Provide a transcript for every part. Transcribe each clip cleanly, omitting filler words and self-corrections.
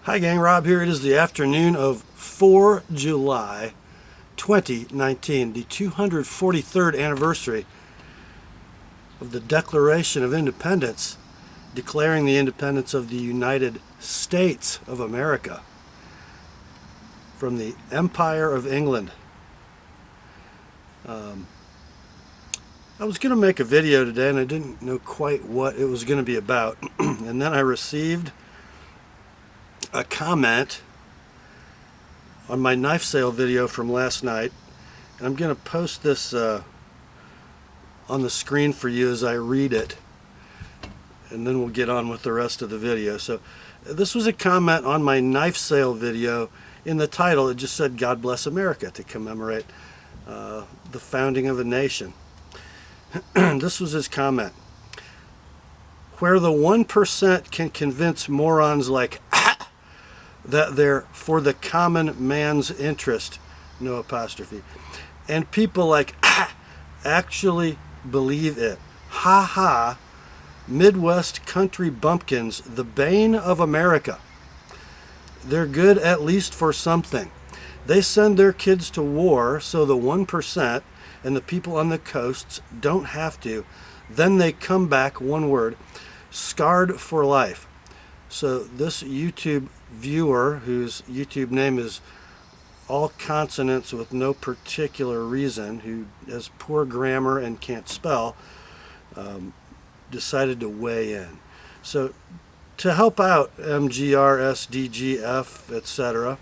Hi gang, Rob here. It is the afternoon of 4 July 2019, the 243rd anniversary of the Declaration of Independence, declaring the independence of the United States of America from the Empire of England. I was going to make a video today and I didn't know quite what it was going to be about. And then I received a comment on my knife sale video from last night, and I'm going to post this on the screen for you as I read it, and then we'll get on with the rest of the video. So this was a comment on my knife sale video. In the title it just said "God Bless America" to commemorate the founding of a nation. This was his comment: where the 1% can convince morons like that they're for the common man's interest, no apostrophe, and people like actually believe it. Ha ha, Midwest country bumpkins, the bane of America. They're good at least for something. They send their kids to war so the 1% and the people on the coasts don't have to. Then they come back, one word, scarred for life. So this YouTube viewer, whose YouTube name is all consonants with no particular reason, who has poor grammar and can't spell, decided to weigh in. So to help out MGR, SDGF, etc.,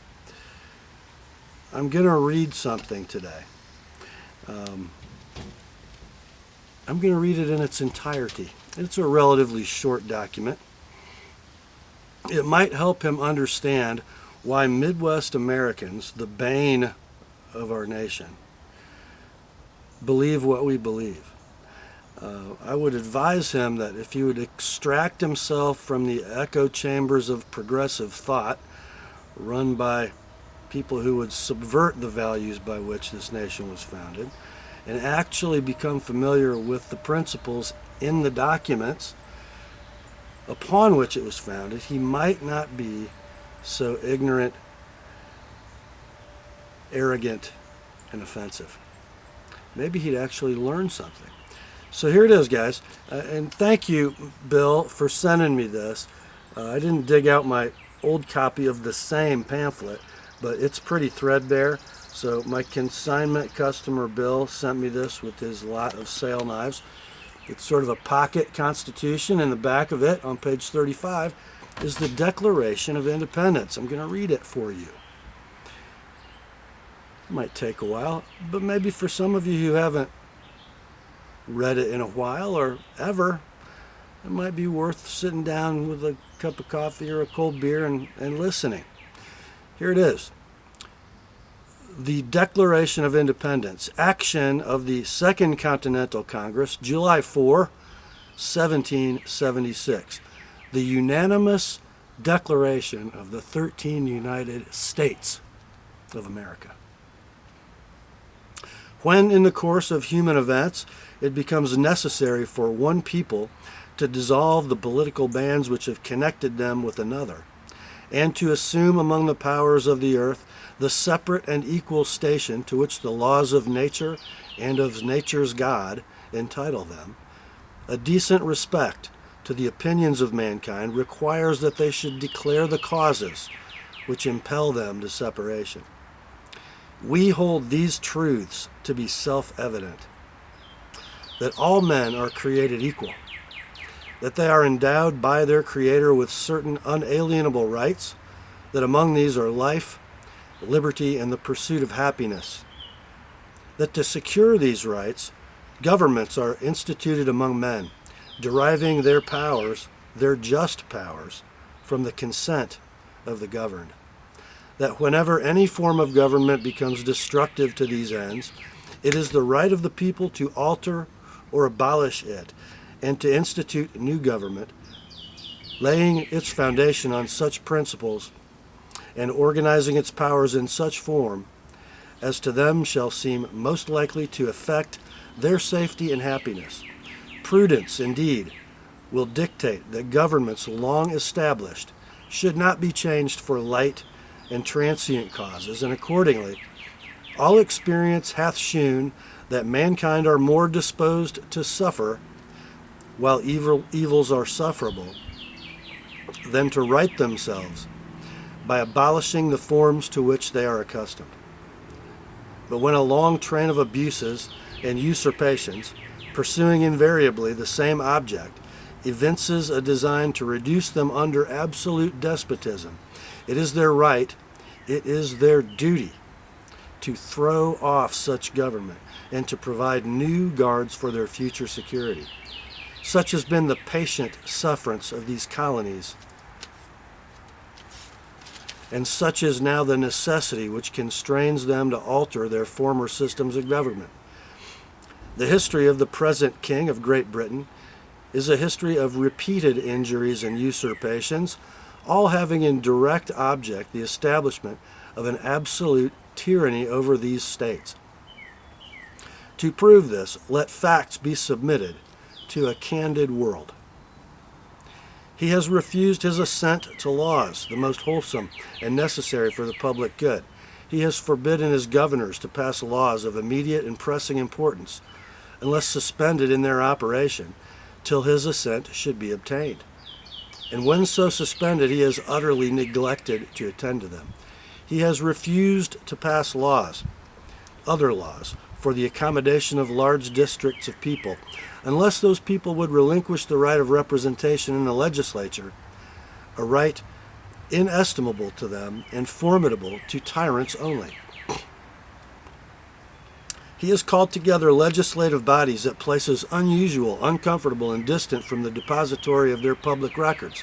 I'm going to read something today. I'm going to read it in its entirety. It's a relatively short document. It might help him understand why Midwest Americans, the bane of our nation, believe what we believe. I would advise him that if he would extract himself from the echo chambers of progressive thought run by people who would subvert the values by which this nation was founded, and actually become familiar with the principles in the documents upon which it was founded, he might not be so ignorant, arrogant, and offensive. Maybe he'd actually learn something. So here it is, guys. And thank you, Bill, for sending me this. I didn't dig out my old copy of the same pamphlet, but it's pretty threadbare. So my consignment customer, Bill, sent me this with his lot of sale knives. It's sort of a pocket constitution. In the back of it, on page 35, is the Declaration of Independence. I'm going to read it for you. It might take a while, but maybe for some of you who haven't read it in a while or ever, it might be worth sitting down with a cup of coffee or a cold beer and listening. Here it is. The Declaration of Independence, action of the Second Continental Congress, July 4, 1776. The unanimous declaration of the 13 United States of America. When in the course of human events it becomes necessary for one people to dissolve the political bands which have connected them with another, and to assume among the powers of the earth the separate and equal station to which the laws of nature and of nature's God entitle them, a decent respect to the opinions of mankind requires that they should declare the causes which impel them to separation. We hold these truths to be self-evident: that all men are created equal, that they are endowed by their Creator with certain unalienable rights, that among these are life, liberty, and the pursuit of happiness, that to secure these rights, governments are instituted among men, deriving their powers, their just powers, from the consent of the governed, that whenever any form of government becomes destructive to these ends, it is the right of the people to alter or abolish it, and to institute new government, laying its foundation on such principles and organizing its powers in such form as to them shall seem most likely to effect their safety and happiness. Prudence, indeed, will dictate that governments long established should not be changed for light and transient causes, and accordingly, all experience hath shewn that mankind are more disposed to suffer, while evils are sufferable, than to right themselves by abolishing the forms to which they are accustomed. But when a long train of abuses and usurpations, pursuing invariably the same object, evinces a design to reduce them under absolute despotism, it is their right, it is their duty, to throw off such government and to provide new guards for their future security. Such has been the patient sufferance of these colonies, and such is now the necessity which constrains them to alter their former systems of government. The history of the present King of Great Britain is a history of repeated injuries and usurpations, all having in direct object the establishment of an absolute tyranny over these states. To prove this, let facts be submitted to a candid world. He has refused his assent to laws, the most wholesome and necessary for the public good. He has forbidden his governors to pass laws of immediate and pressing importance, unless suspended in their operation, till his assent should be obtained. And when so suspended, he has utterly neglected to attend to them. He has refused to pass laws, other laws, for the accommodation of large districts of people, unless those people would relinquish the right of representation in the legislature, a right inestimable to them and formidable to tyrants only. He has called together legislative bodies at places unusual, uncomfortable, and distant from the depository of their public records,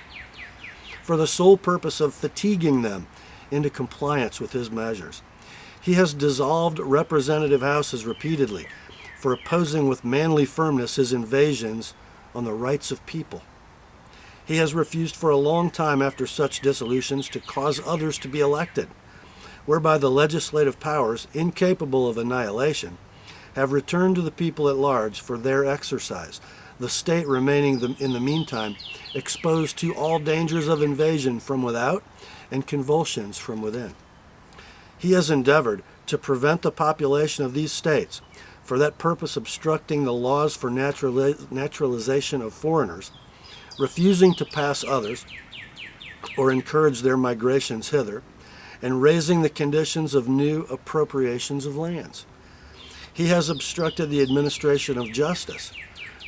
for the sole purpose of fatiguing them into compliance with his measures. He has dissolved representative houses repeatedly for opposing with manly firmness his invasions on the rights of people. He has refused for a long time after such dissolutions to cause others to be elected, whereby the legislative powers, incapable of annihilation, have returned to the people at large for their exercise, the state remaining in the meantime exposed to all dangers of invasion from without and convulsions from within. He has endeavored to prevent the population of these states, for that purpose obstructing the laws for naturalization of foreigners, refusing to pass others or encourage their migrations hither, and raising the conditions of new appropriations of lands. He has obstructed the administration of justice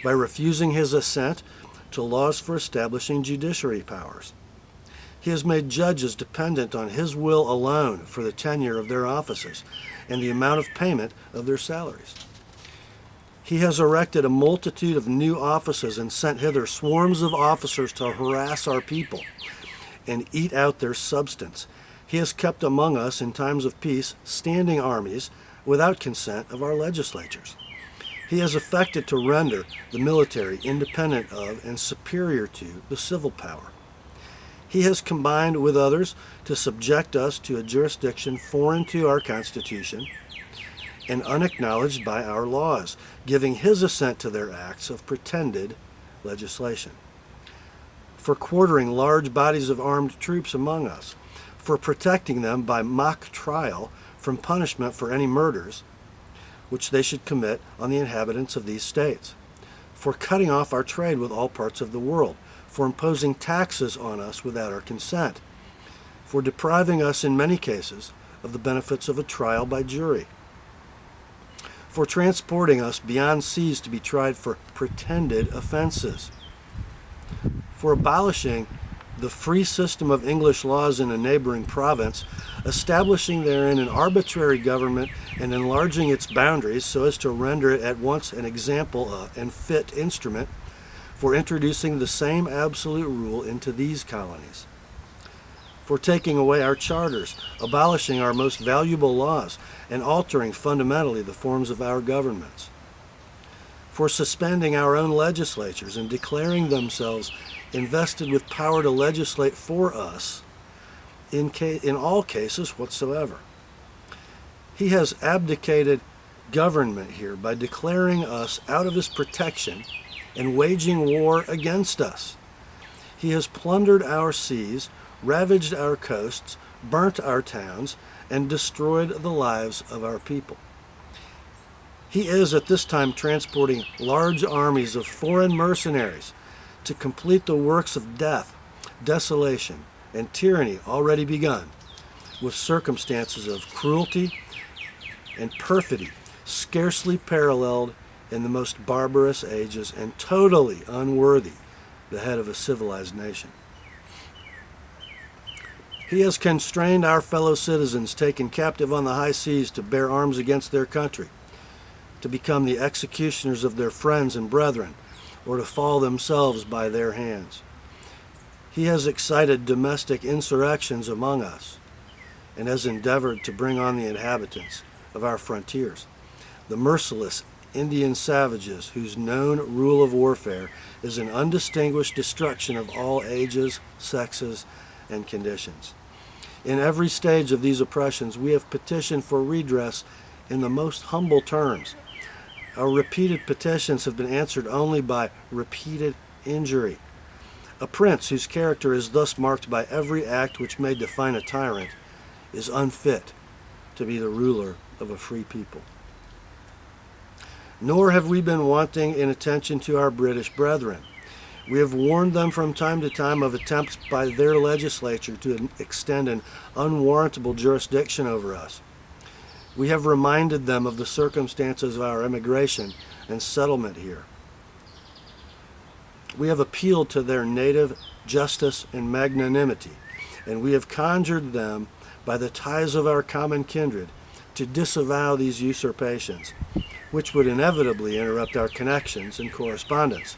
by refusing his assent to laws for establishing judiciary powers. He has made judges dependent on his will alone for the tenure of their offices and the amount of payment of their salaries. He has erected a multitude of new offices and sent hither swarms of officers to harass our people and eat out their substance. He has kept among us in times of peace standing armies without consent of our legislatures. He has affected to render the military independent of and superior to the civil power. He has combined with others to subject us to a jurisdiction foreign to our Constitution and unacknowledged by our laws, giving his assent to their acts of pretended legislation. For quartering large bodies of armed troops among us, for protecting them by mock trial from punishment for any murders which they should commit on the inhabitants of these states, for cutting off our trade with all parts of the world, for imposing taxes on us without our consent, for depriving us in many cases of the benefits of a trial by jury, for transporting us beyond seas to be tried for pretended offenses, for abolishing the free system of English laws in a neighboring province, establishing therein an arbitrary government and enlarging its boundaries so as to render it at once an example and fit instrument for introducing the same absolute rule into these colonies, for taking away our charters, abolishing our most valuable laws, and altering fundamentally the forms of our governments, for suspending our own legislatures and declaring themselves invested with power to legislate for us in all cases whatsoever. He has abdicated government here by declaring us out of his protection and waging war against us. He has plundered our seas, ravaged our coasts, burnt our towns, and destroyed the lives of our people. He is at this time transporting large armies of foreign mercenaries to complete the works of death, desolation, and tyranny already begun, with circumstances of cruelty and perfidy scarcely paralleled in the most barbarous ages and totally unworthy the head of a civilized nation. He has constrained our fellow citizens taken captive on the high seas to bear arms against their country, to become the executioners of their friends and brethren, or to fall themselves by their hands. He has excited domestic insurrections among us, and has endeavored to bring on the inhabitants of our frontiers, the merciless Indian savages whose known rule of warfare is an undistinguished destruction of all ages, sexes, and conditions. In every stage of these oppressions, we have petitioned for redress in the most humble terms. Our repeated petitions have been answered only by repeated injury. A prince whose character is thus marked by every act which may define a tyrant is unfit to be the ruler of a free people. Nor have we been wanting in attention to our British brethren. We have warned them from time to time of attempts by their legislature to extend an unwarrantable jurisdiction over us. We have reminded them of the circumstances of our immigration and settlement here. We have appealed to their native justice and magnanimity, and we have conjured them by the ties of our common kindred to disavow these usurpations, which would inevitably interrupt our connections and correspondence.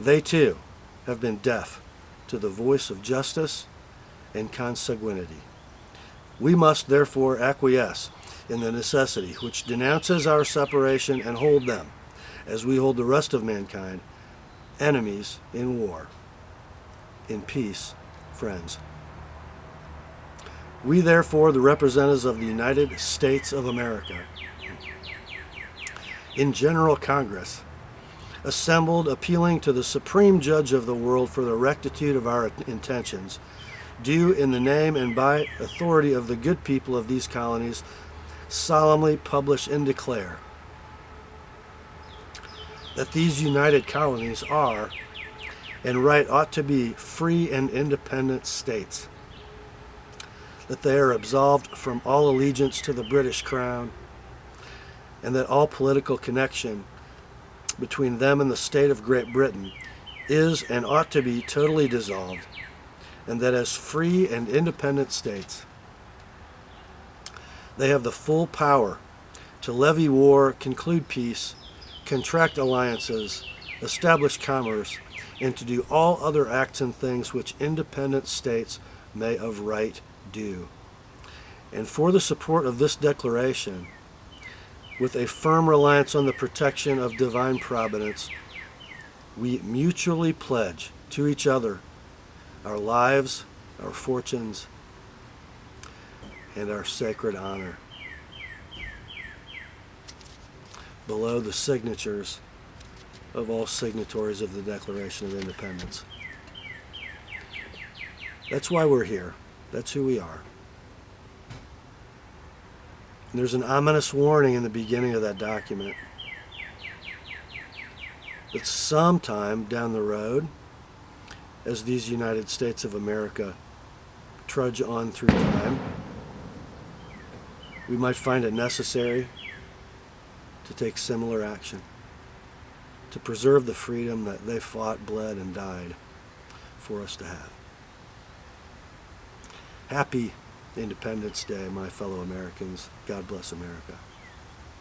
They too have been deaf to the voice of justice and consanguinity. We must therefore acquiesce in the necessity which denounces our separation and hold them, as we hold the rest of mankind, enemies in war, in peace, friends. We therefore, the representatives of the United States of America, in General Congress, assembled appealing to the Supreme Judge of the world for the rectitude of our intentions, do in the name and by authority of the good people of these colonies solemnly publish and declare that these united colonies are, and right ought to be, free and independent states, that they are absolved from all allegiance to the British Crown, and that all political connection between them and the state of Great Britain is and ought to be totally dissolved, and that as free and independent states, they have the full power to levy war, conclude peace, contract alliances, establish commerce, and to do all other acts and things which independent states may of right do. And for the support of this declaration, with a firm reliance on the protection of divine providence, we mutually pledge to each other our lives, our fortunes, and our sacred honor. Below the signatures of all signatories of the Declaration of Independence. That's why we're here. That's who we are. And there's an ominous warning in the beginning of that document that sometime down the road, as these United States of America trudge on through time, we might find it necessary to take similar action, to preserve the freedom that they fought, bled, and died for us to have. Happy Independence Day, my fellow Americans. God bless America.